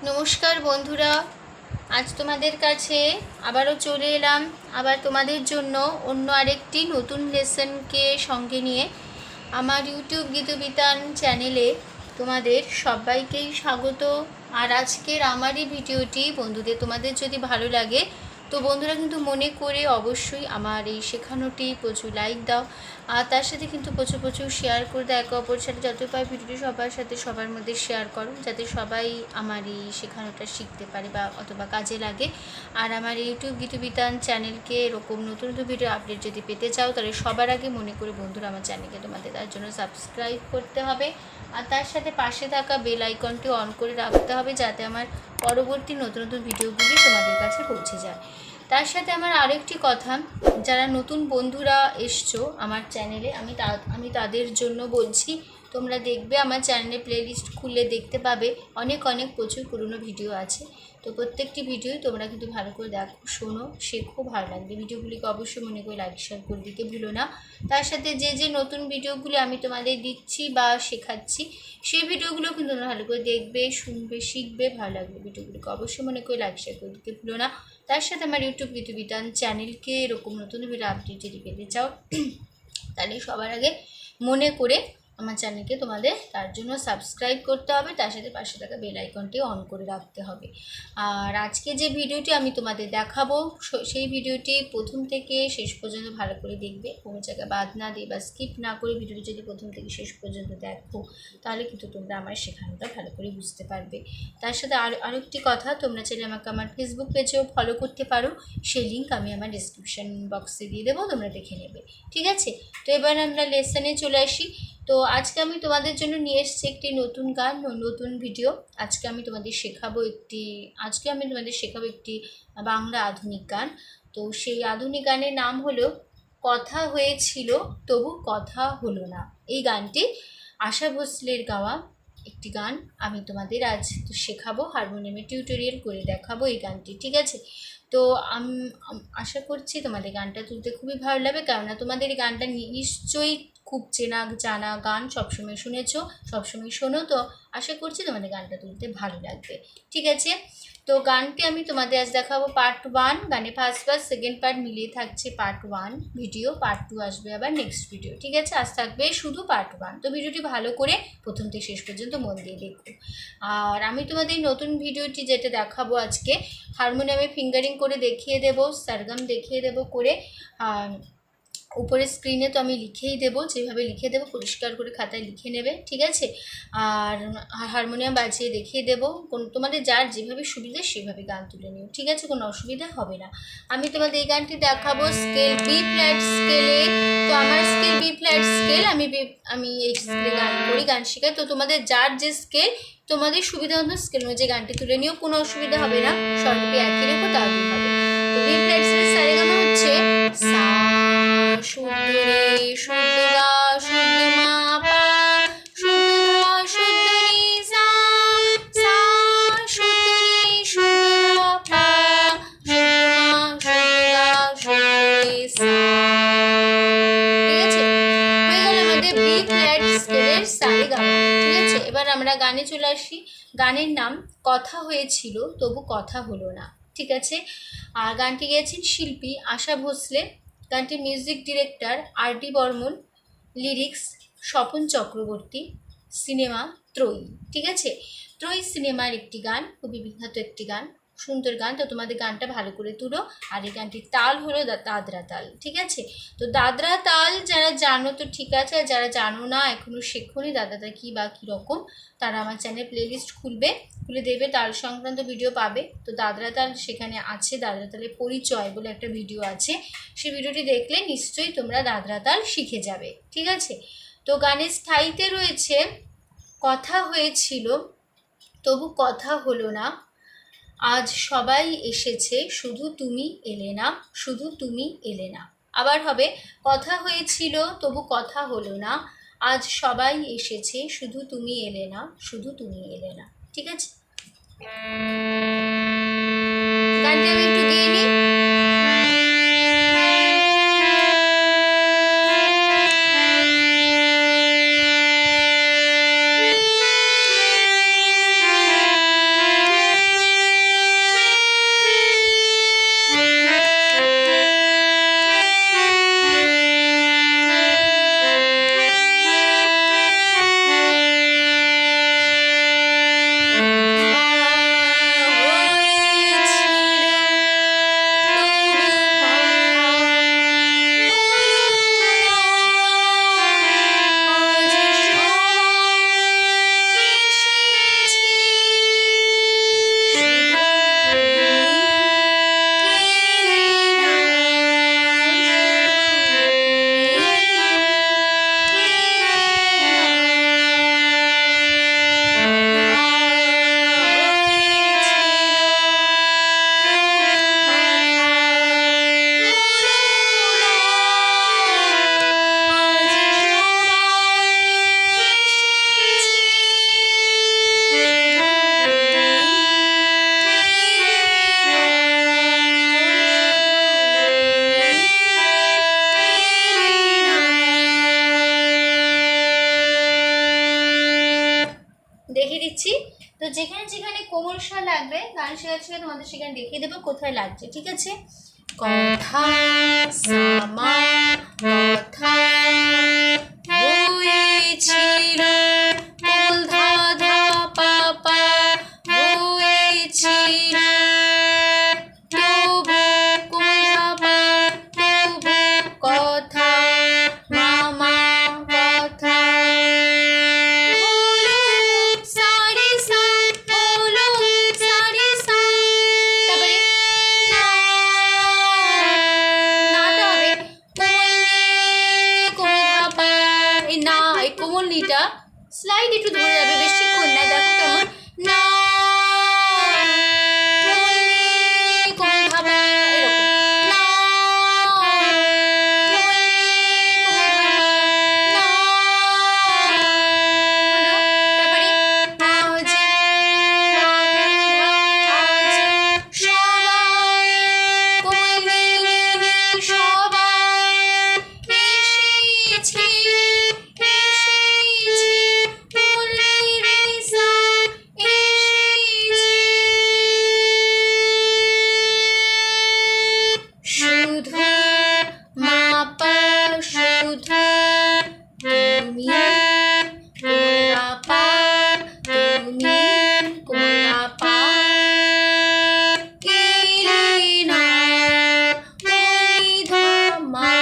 নমস্কার বন্ধুরা, আজ তোমাদের কাছে আবারও চলে এলাম আবার তোমাদের জন্য অন্য আরেকটি নতুন লেসনকে সঙ্গে নিয়ে। আমার ইউটিউব গীতবিতান চ্যানেলে তোমাদের সবাইকেই স্বাগত। আর আজকের আমার এই ভিডিওটি বন্ধুদের তোমাদের যদি ভালো লাগে তো বন্ধুরা কিন্তু মনে করে অবশ্যই আমার এই শেখানোটি প্রচুর লাইক দাও, আর তার সাথে কিন্তু প্রচুর প্রচুর শেয়ার করে দাও। একে অপরের সাথে যত পাই ভিডিওটি সবার সাথে সবার মধ্যে শেয়ার করো, যাতে সবাই আমার এই শেখানোটা শিখতে পারে বা অথবা কাজে লাগে। আর আমার ইউটিউব গীতবিতান চ্যানেলকে এরকম নতুন নতুন ভিডিও আপডেট যদি পেতে চাও তাহলে সবার আগে মনে করে বন্ধুরা আমার চ্যানেলকে তোমাদের তার জন্য সাবস্ক্রাইব করতে হবে, আর তার সাথে পাশে থাকা বেল আইকনটি অন করে রাখতে হবে, যাতে আমার পরবর্তী নতুন নতুন ভিডিওগুলি তোমাদের কাছে পৌঁছে যায়। তার সাথে আমার আরেকটি কথা, যারা নতুন বন্ধুরা এসছো আমার চ্যানেলে, আমি তাদের জন্য বলছি, তোমরা দেখবে আমার চ্যানেলে প্লেলিস্ট খুলে দেখতে পাবে অনেক অনেক প্রচুর পুরনো ভিডিও আছে। তো প্রত্যেকটি ভিডিওই তোমরা কিন্তু ভালো করে দেখো, শোনো, শেখো, ভালো লাগবে। ভিডিওগুলিকে অবশ্যই মনে করে লাইক শেয়ার করে দিতে ভুলো না। তার সাথে যে যে নতুন ভিডিওগুলি আমি তোমাদের দিচ্ছি বা শেখাচ্ছি সেই ভিডিওগুলো কিন্তু তোমরা ভালো করে দেখবে, শুনবে, শিখবে, ভালো লাগবে। ভিডিওগুলিকে অবশ্যই মনে করে লাইক শেয়ার করে দিতে ভুলো না। তার সাথে আমার ইউটিউব গীতবিতান চ্যানেলকে এরকম নতুন ভিডিও আপডেট যদি পেতে চাও তাহলে সবার আগে মনে করে আমার চ্যানেলকে তোমাদের তার জন্য সাবস্ক্রাইব করতে হবে, তার সাথে পাশে থাকা বেল আইকনটি অন করে রাখতে হবে। আর আজকে যে ভিডিওটি আমি তোমাদের দেখাবো সেই ভিডিওটি প্রথম থেকে শেষ পর্যন্ত ভালো করে দেখবে, কোনো জায়গায় বাদ না দিয়ে বা স্কিপ না করে ভিডিওটি যদি প্রথম থেকে শেষ পর্যন্ত দেখো তাহলে কিন্তু তোমরা আমার শেখানোটা ভালো করে বুঝতে পারবে। তার সাথে আরেকটি কথা, তোমরা চাইলে আমাকে আমার ফেসবুক পেজেও ফলো করতে পারো, সেই লিঙ্ক আমি আমার ডিসক্রিপশন বক্সে দিয়ে দেবো, তোমরা দেখে নেবে। ঠিক আছে, তো এবার আমরা লেসনে চলে আসি। তো আজকে আমি তোমাদের জন্য নিয়ে এসেছি একটি নতুন গান, নতুন ভিডিও। আজকে আমি তোমাদের শেখাবো একটি বাংলা আধুনিক গান। তো সেই আধুনিক গানের নাম হলো কথা হয়েছিল তবু কথা হলো না। এই গানটি আশা ভোসলের গাওয়া একটি গান। আমি তোমাদের আজ শেখাবো, হারমোনিয়ামে টিউটোরিয়াল করে দেখাবো এই গানটি। ঠিক আছে, তো আমি আশা করছি তোমাদের গানটা তুলতে খুবই ভালো লাগবে, কেননা তোমাদের এই গানটা নিশ্চয়ই খুব চেনা জানা গান, সবসময় শুনেছো, সবসময় শোনো, তো আশা করছি তোমাদের গানটা তুলতে ভালো লাগবে। ঠিক আছে, তো গানটি আমি তোমাদের আজ দেখাবো পার্ট 1। গানে ফার্স্ট পার্ট সেকেন্ড পার্ট মিলিয়ে থাকছে পার্ট 1 ভিডিও, পার্ট 2 আসবে আবার নেক্সট ভিডিও। ঠিক আছে, আজ থাকবে শুধু পার্ট 1। তো ভিডিওটি ভালো করে প্রথম থেকে শেষ পর্যন্ত মন দিয়ে দেখো। আর আমি তোমাদের নতুন ভিডিওটি যেটা দেখাবো আজকে, হারমোনিয়ামে ফিঙ্গারিং করে দেখিয়ে দেবো, সারগাম দেখিয়ে দেবো করে। উপরে স্ক্রিনে তো আমি লিখেই দেবো, যেভাবে লিখে দেবো পরিষ্কার করে খাতায় লিখে নেবে। ঠিক আছে, আর হারমোনিয়াম বাজিয়ে দেখিয়ে দেবো, তোমাদের যার যেভাবে সুবিধা সেভাবে গান তুলে নিও। ঠিক আছে, কোনো অসুবিধা হবে না। আমি তোমাদের এই গানটি দেখাবো স্কেল বি ফ্ল্যাট স্কেলে। তো আমার স্কেল বি ফ্ল্যাট স্কেল, আমি এই স্কেলে গান করি, গান শেখাই। তো তোমাদের যার যে স্কেল, তোমাদের সুবিধা মতো স্কেল অনুযায়ী গানটি তুলে নিও, কোনো অসুবিধা হবে না। স্বরলিপি একই রেখো, তাহলেই হবে। তো বি ফ্ল্যাট স্কেলের সারেগামা হচ্ছে সা, শুদ্ধ রে, শুদ্ধ গা, শুদ্ধ মা পা, শুদ্ধ ধা, শুদ্ধ নি সা, সা, শুদ্ধ নি, শুদ্ধ ধা পা, শুদ্ধ মা, শুদ্ধ গা, শুদ্ধ রে সা। ঠিক আছে, হয়ে গেল আমাদের বি ফ্ল্যাট স্কেলের সারেগামা। ঠিক আছে, এবার আমরা গানে চলে আসি। গানের নাম কথা হয়েছিল তবু কথা হলো না। ঠিক আছে, আর গানটি গেয়েছেন শিল্পী আশা ভোসলে, গানটির music director R D. Burman, lyrics Swapan Chakraborty, cinema Troyee. ঠিক আছে, ত্রয়ী সিনেমার একটি গান, খুবই বিখ্যাত একটি গান, সুন্দর গান। তো তোমাদের গানটা ভালো করে তুলো। আর এই গানটির তাল হলো দাদরা তাল। ঠিক আছে, তো দাদরা তাল যারা জানো তো ঠিক আছে, আর যারা জানো না এখনও শেখোনি দাদরা তাল কী বা কীরকম, তারা আমার চ্যানেল প্লেলিস্ট খুলে দেবে, তাল সংক্রান্ত ভিডিও পাবে। তো দাদরা তাল সেখানে আছে, দাদরা তালের পরিচয় বলে একটা ভিডিও আছে, সেই ভিডিওটি দেখলে নিশ্চয়ই তোমরা দাদরা তাল শিখে যাবে। ঠিক আছে, তো গানের স্থায়ীতে রয়েছে কথা হয়েছিল তবু কথা হলো না, আজ সবাই এসেছে শুধু তুমি এলে না, শুধু তুমি এলে না। আবার হবে কথা হয়েছিল তবু কথা হলো না, আজ সবাই এসেছে শুধু তুমি এলে না, শুধু তুমি এলে না। ঠিক আছে, গানটি আমি একটু গেয়ে নিই। দেখিয়ে দিচ্ছি। তো যেখানে যেখানে কোমল স্বর লাগবে গান শেখার শেখা তোমাদের সেখানে দেখিয়ে দেবো কোথায় লাগছে, ঠিক আছে? কথা সামা কথা হয়েছিল কোমল ধা ধা পা পা হয়েছিল তবু কোমল ধা পা তবু কথা মামা কথা হলো সারে সা হলো সারে সা। তারপরে নাটা হবে কোমল নিটা স্লাইড একটু ধরে যাবে, বেশিক্ষণ না। দেখো কেমন না কোমল ধাপা এরকম না তারপরে সবাই কোমল সবাই এসেছি শুধু মাপা শুধু তুমি কোলাপা তুমি কোলাপা এলে না ওই ধামা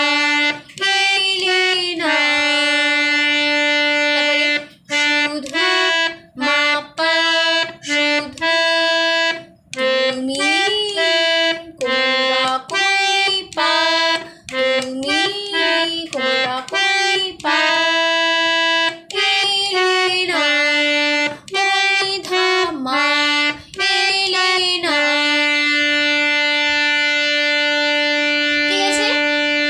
এলে না। শুধু মাপা শুধু তুমি কোলা কই পা তুমি কোলা কই পা এলে না ওই ধামা এলে না। ঠিক আছে,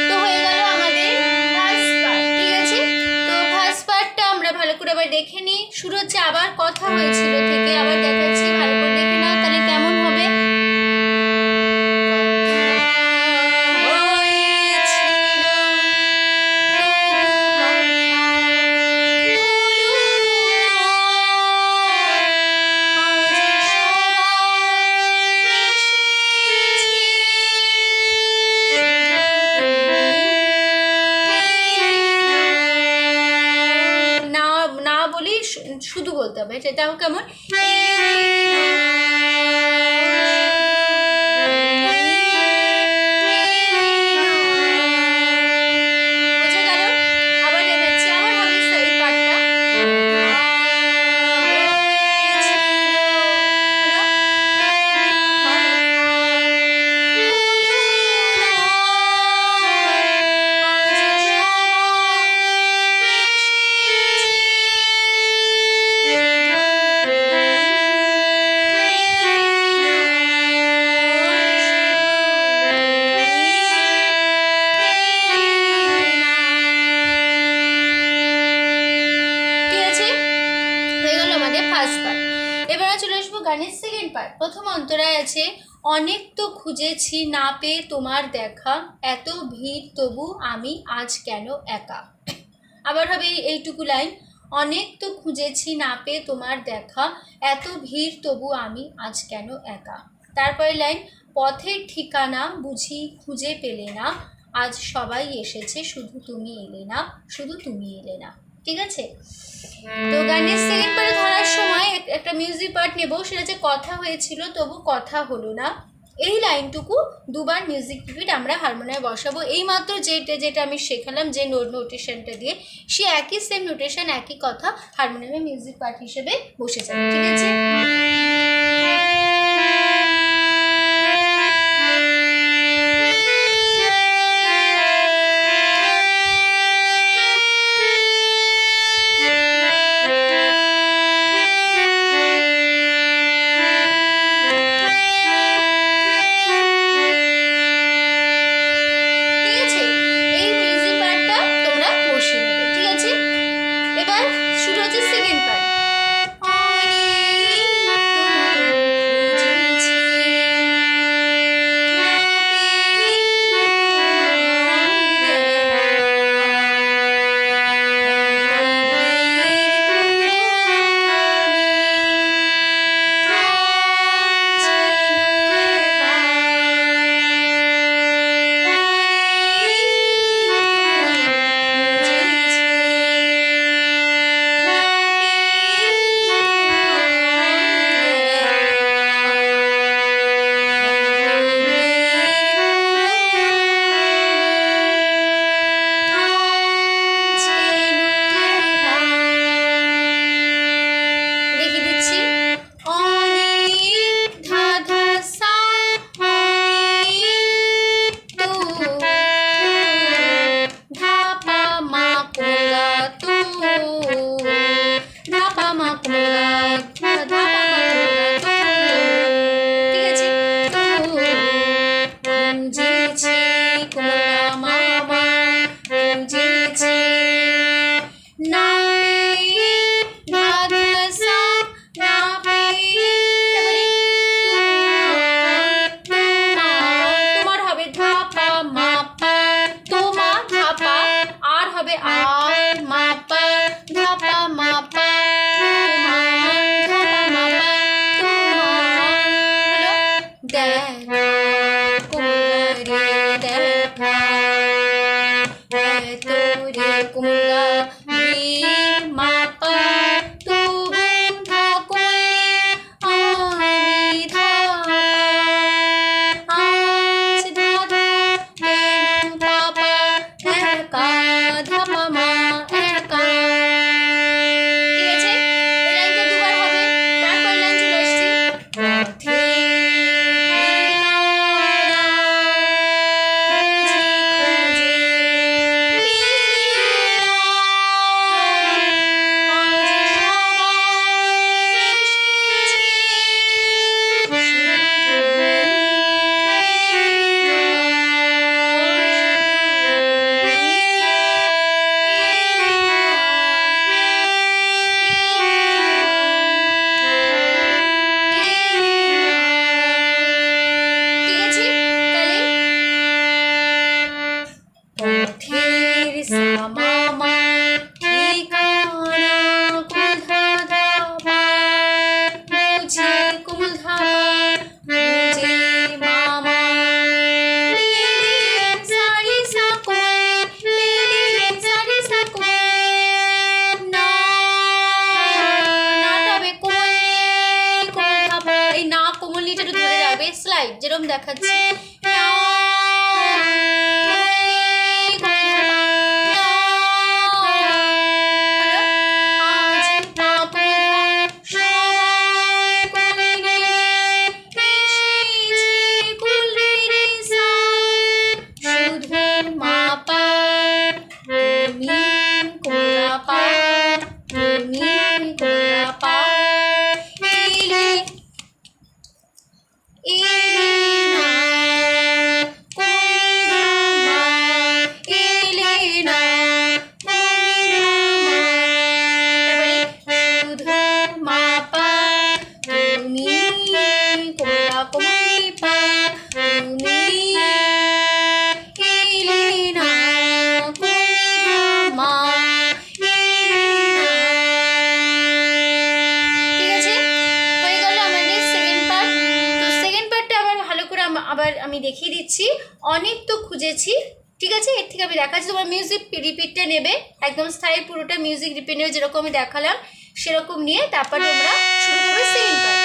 তো হয়ে গেল আমাদের ফার্স্ট পার্ট। ঠিক আছে, তো ফার্স্ট পার্টটা আমরা ভালো করে আবার দেখে নিই। শুরু হচ্ছে আবার কথা হয়েছিল থেকে, আবার দেখাচ্ছি, ভালো করে দেখে নাও তাহলে কেমন হবে। না বলি শুধু বলতে হবে, সেটাও কেমন বোঝা গেল। আবার দেখাচ্ছি, আবার হবে এই পার্টটা। এবার চলে আসবো গানের সেকেন্ড পার্ট। প্রথম অন্তরায় আছে অনেক তো খুঁজেছি না পেয়ে তোমার দেখা, এত ভিড় তবু আমি আজ কেন একা। আবার হবে এইটুকু লাইন, অনেক তো খুঁজেছি না পেয়ে তোমার দেখা, এত ভিড় তবু আমি আজ কেন একা। তারপরে লাইন, পথের ঠিকানা বুঝি খুঁজে পেলে না, আজ সবাই এসেছে শুধু তুমি এলে না, শুধু তুমি এলে না। ঠিক আছে, তো গানের সেকেন্ড পার্ট ধরার সময় একটা মিউজিক পার্ট নেব, সেটা হচ্ছে কথা হয়েছিল তবু কথা হলো না। এই লাইনটুকু দুবার মিউজিক রিপিট আমরা হারমোনিয়ামে বসাবো। এই মাত্র যেটা আমি শেখালাম যে নোটেশনটা দিয়ে, সে একই সেম নোটেশন একই কথা হারমোনিয়ামে মিউজিক পার্ট হিসেবে বসে যাবে। ঠিক আছে, এবার শুরু হচ্ছে সেকেন্ড পার্ট। রাইট, যেরকম দেখাচ্ছি। আবার আমি দেখিয়ে দিচ্ছি, অনেক তো খুঁজেছি, ঠিক আছে। এর থেকে আমি দেখাচ্ছি, তোমার মিউজিক রিপিটটা নেবে, একদম স্থায়ী পুরোটা মিউজিক রিপিট নেবে, যেরকম আমি দেখালাম সেরকম নিয়ে তারপর তোমরা শুরু করবে সেকেন্ড পার্ট।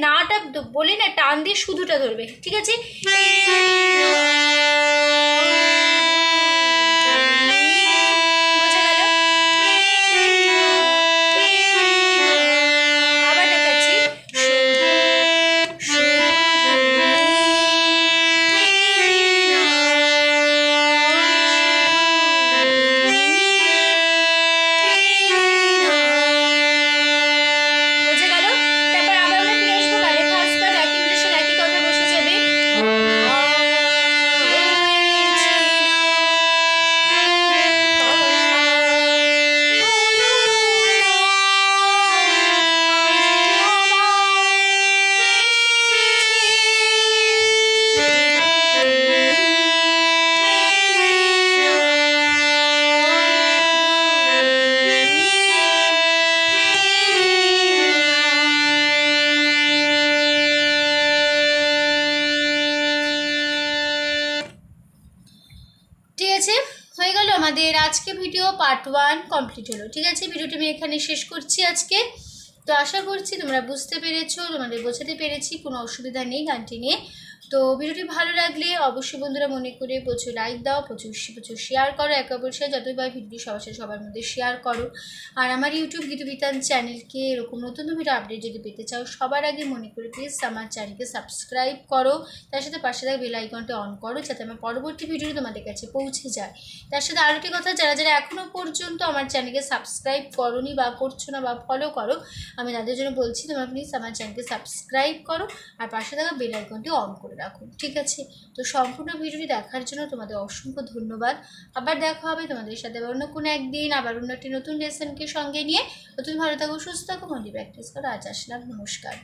নাটা বলে না, টান দিয়ে শুধুটা ধরবে, ঠিক আছে। হয়ে গেল আমাদের আজকে ভিডিও পার্ট 1 কমপ্লিট হলো, ঠিক আছে। ভিডিওটি আমি এখানে শেষ করছি আজকে। তো আশা করছি তোমরা বুঝতে পেরেছো, তোমাদের বোঝাতে পেরেছি, কোনো অসুবিধা নেই গানটি নিয়ে। তো ভিডিওটি ভালো লাগলে অবশ্যই বন্ধুরা মনে করে প্রচুর লাইক দাও, প্রচুর শেয়ার করো, একে অপরের সাথে যতবার ভিডিওটি সবার মধ্যে শেয়ার করো। আর আমার ইউটিউব গীতবিতান চ্যানেলকে এরকম নতুন ভিডিও আপডেট যদি পেতে চাও সবার আগে মনে করে প্লিজ আমার চ্যানেলকে সাবস্ক্রাইব করো, তার সাথে পাশে থাকা বেল আইকনটা অন করো যাতে আমার পরবর্তী ভিডিও তোমাদের কাছে পৌঁছে যায়। তার সাথে আরও একটি কথা, যারা এখনও পর্যন্ত আমার চ্যানেলকে সাবস্ক্রাইব করোনি বা করছো না বা ফলো করো, আমি তাদের জন্য বলছি তোমরা প্লিজ আমার চ্যানেলকে সাবস্ক্রাইব করো আর পাশে থাকা বেল আইকনটি অন করে রাখো, ঠিক আছে। তো সম্পূর্ণ ভিডিওটি দেখার জন্য তোমাদের অসংখ্য ধন্যবাদ। আবার দেখা হবে তোমাদের সাথে অন্য কোনো একদিন, আবার অন্য একটি নতুন লেসনকে সঙ্গে নিয়ে। নতুন ভালো থাকো, সুস্থ থাকো, মন্দির প্র্যাকটিস করো। আজ আসলাম, নমস্কার।